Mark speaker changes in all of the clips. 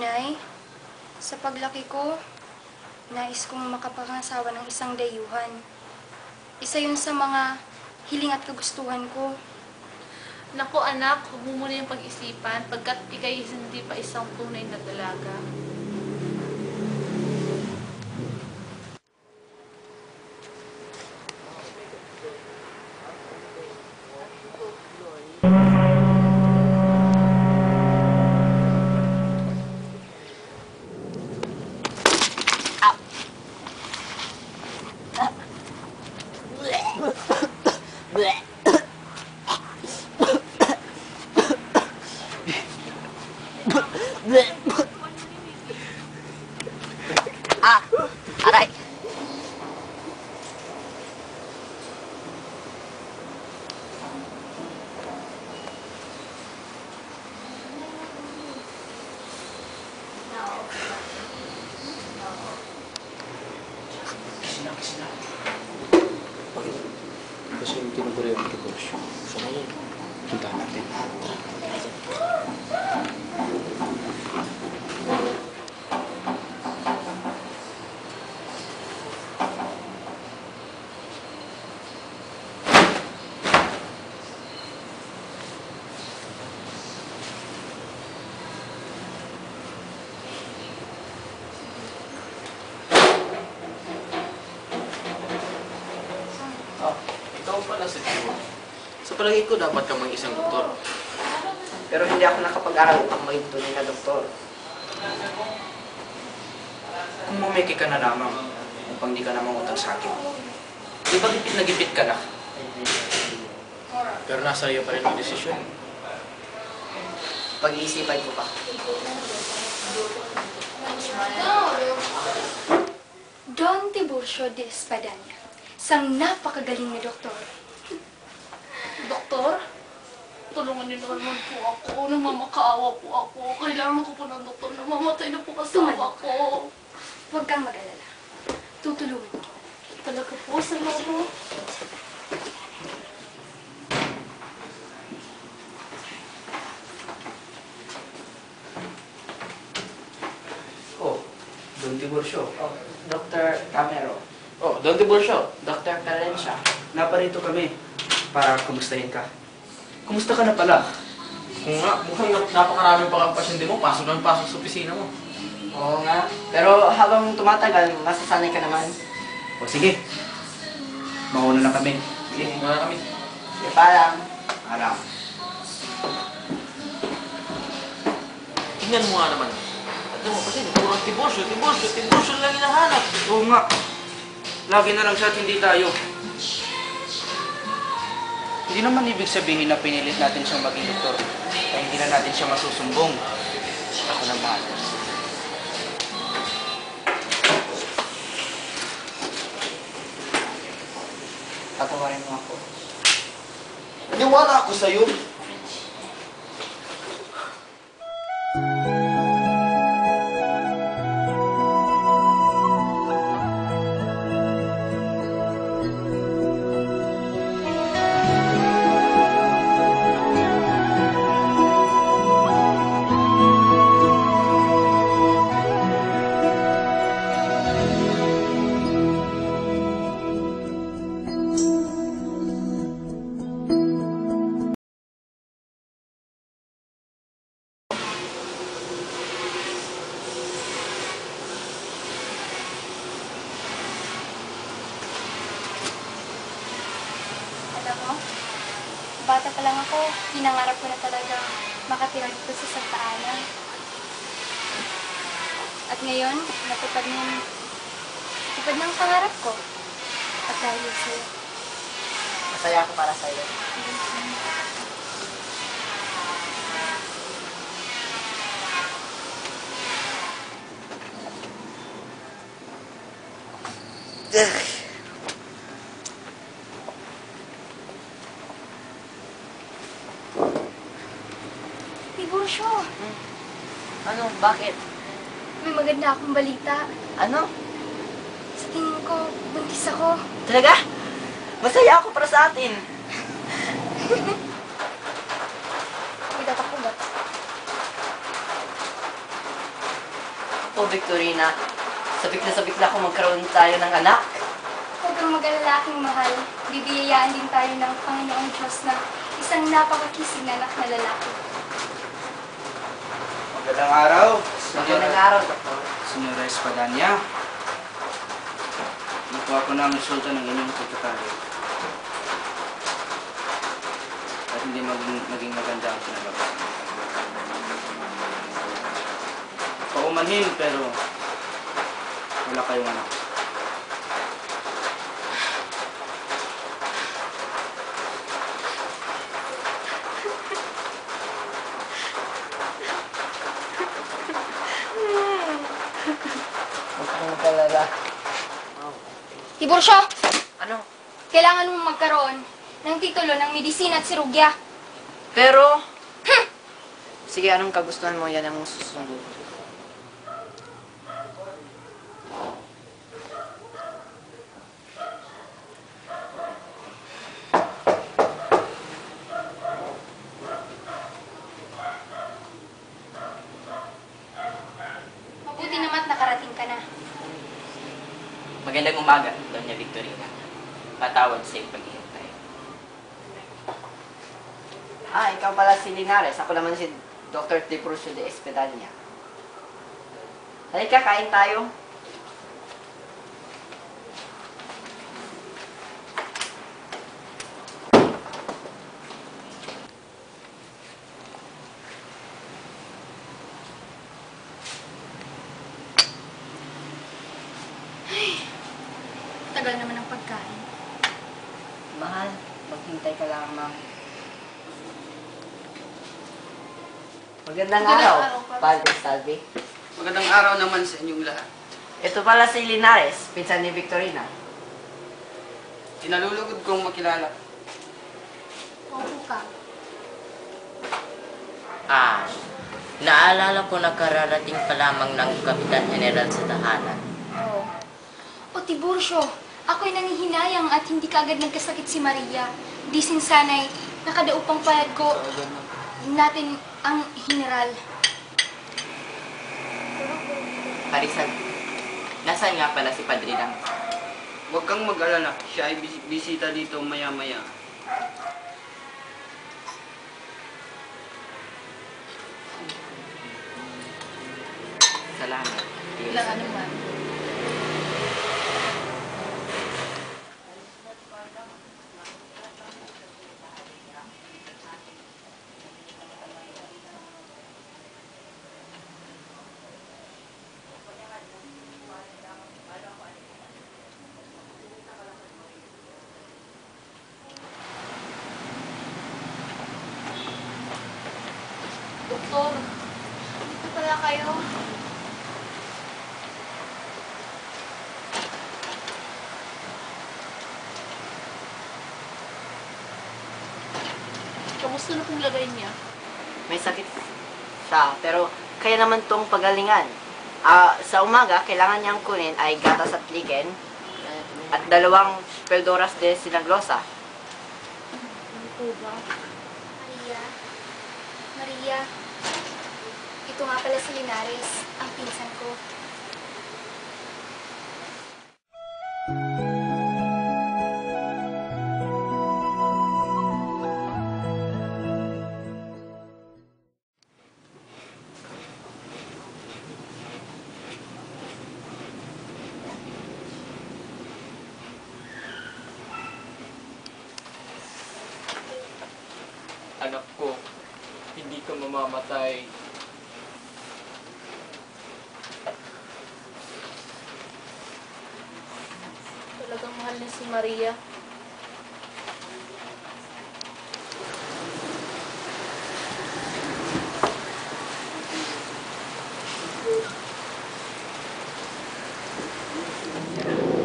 Speaker 1: Inay, sa paglaki ko, nais kong makapangasawa ng isang dayuhan. Isa yun sa mga hiling at kagustuhan ko.
Speaker 2: Naku anak, huwag mo muna yung pag-isipan pagkat ikay hindi pa isang tunay na dalaga.
Speaker 3: Aray!
Speaker 4: Kisina. Bakit? Kasi yung tinuguri yung negosyo. So ngayon, puntahan natin. Ikaw pala si Tio. Sa palagay ko, dapat ka maging isang doktor.
Speaker 3: Pero hindi ako nakapag-aral upang maging tunay na doktor.
Speaker 4: Kung mumiki ka na lamang, upang di ka na mangutang sa akin. Di ba gipit na gipit ka na? Pero nasa iyo pa rin ang desisyon.
Speaker 3: Pag-iisipan ko pa.
Speaker 1: Don Tiburcio de Espadanya, isang napakagaling na doktor.
Speaker 2: Doktor, tulungan niyo naman po ako. Namamakaawa po ako. Kailangan ko po ng doktor. Namamatay na po kasawa ko.
Speaker 1: Huwag kang mag-alala. Tutulungan ko.
Speaker 2: Talaga po, salamat.
Speaker 4: Oh, Don Tiburcio.
Speaker 3: Oh, Dr. Camero.
Speaker 4: Oh, Don Tiburcio.
Speaker 3: Dr. Valencia.
Speaker 4: Naparito kami para kumustahin ka. Kumusta ka na pala? Kung nga, mukhang napakaraming pa kang pasyente mo, pasok kang pasok sa opisina mo.
Speaker 3: Oo nga. Pero habang tumatagal, masasanay ka naman.
Speaker 4: O sige, mauna na kami. Sige, mauna na kami.
Speaker 3: Sige, parang.
Speaker 4: Alam. Tingnan mo nga naman. Alam mo kasi, puro Tiburcio lang hinahanap. Oo nga. Lagi na lang siya at hindi tayo. Hindi naman ibig sabihin na pinilit natin siyang maging doktor. Kaya hindi na natin siya masusumbong. Ako na mahal.
Speaker 3: Patawarin mo ako.
Speaker 4: Niwala ako sa'yo.
Speaker 1: Alam mo, bata pa lang ako, pinangarap ko na talaga makatira dito sa Santa Ana. At ngayon, natupad ng pangarap ko. At dahil sa'yo.
Speaker 3: Masaya ako para sa'yo.
Speaker 1: Tiburcio,
Speaker 3: Ano? Bakit?
Speaker 1: may maganda akong balita.
Speaker 3: Ano?
Speaker 1: Sa tingin ko, buntis ako.
Speaker 3: Talaga? Masaya ako para sa atin.
Speaker 1: May tatakbo ba?
Speaker 5: Naku, Victorina. Sabik na ko magkaroon tayo ng anak.
Speaker 1: Huwag kang mag-alala, aking mahal. Bibiyayaan din tayo ng Panginoong Diyos na isang napakakisig na anak na lalaki.
Speaker 3: Magandang araw,
Speaker 5: Magandang araw, Doktor.
Speaker 3: Senyora Espadanya. Nakuha ko na ang resulta ng inyong pagkakali. At hindi maging maganda ang pinalabas. Paumanhin, pero wala kayong anak.
Speaker 5: Huwag kang mag-alala.
Speaker 1: Tiburcio,
Speaker 5: Ano?
Speaker 1: kailangan mong magkaroon ng titulo ng medisina at sirugya.
Speaker 5: Pero... Sige, anong kagustuhan mo? Yan ang susunod.
Speaker 1: Mabuti naman at nakarating ka na.
Speaker 6: Magandang umaga, Doña Victorina. Patawad sa iyong paghihintay.
Speaker 5: Ikaw pala si Linares. Ako naman si Dr. Tiburcio de Espedanya. Halika, kain tayo.
Speaker 1: Tagal naman ang pagkain.
Speaker 5: Mahal, maghintay ka lang, ma'am. Magandang
Speaker 1: Magandang
Speaker 5: araw,
Speaker 1: araw, Pops.
Speaker 5: Padre Salvi.
Speaker 3: Magandang araw naman sa inyong lahat.
Speaker 5: Ito pala si Linares, pinsan ni Victorina.
Speaker 3: Kinalulugod kong makilala.
Speaker 1: Opo ka.
Speaker 6: Naalala ko na kararating pa lamang ng Kapitan General sa tahanan.
Speaker 1: Oo. O Tiburcio, ako'y nangihinayang at hindi kaagad nagkasakit si Maria. Di sinsanay, nakadaupang payag ko natin ang general.
Speaker 6: Parisan, nasaan nga pala si Padre Dang?
Speaker 3: Huwag kang mag-alala, siya ay bisita dito maya-maya.
Speaker 6: Salamat.
Speaker 2: Ilang ano man. Doktor,
Speaker 1: Ito pala kayo.
Speaker 2: kamusta na pong lagay niya?
Speaker 5: May sakit siya, pero kaya naman tong pagalingan. Sa umaga, kailangan niyang kunin ay gatas at liken at 2 peldoras de sinaglosa.
Speaker 2: Ano po ba?
Speaker 1: Maria. Maria. Ito nga pala si Linares, ang pinsan ko.
Speaker 7: Anak ko, hindi ka mamamatay.
Speaker 2: Talagang mahal niya si Maria.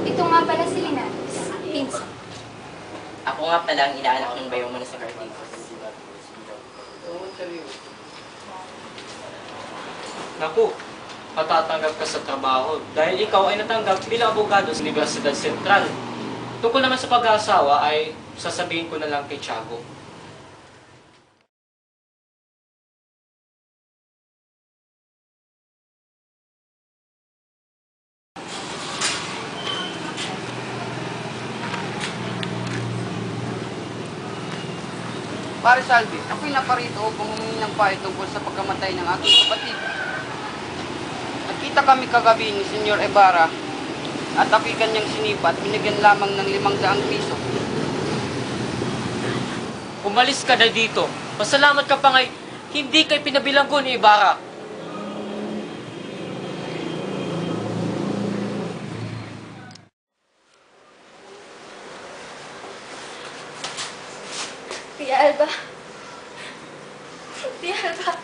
Speaker 1: Ito nga pala si Linares, pinsan.
Speaker 6: Ako nga pala ang inaanak ng bayaw mo na sa Cardivos.
Speaker 7: Naku, matatanggap ka sa trabaho dahil ikaw ay natanggap bilang abogado sa Universidad Central. Tungkol naman sa pag-aasawa ay sasabihin ko na lang kay Tiago.
Speaker 8: Pare Salvi, ako'y naparito upang humingi ng payo tungkol sa pagkamatay ng aking kapatid. Nakita kami kagabi ni Senyor Ibarra at ako'y kanyang sinipa at binigyan lamang ng 500 piso.
Speaker 7: Umalis ka na dito. Pasalamat ka pa ngay, hindi kay pinabilanggo ni Ibarra.
Speaker 1: Tia Alba. Tia Alba.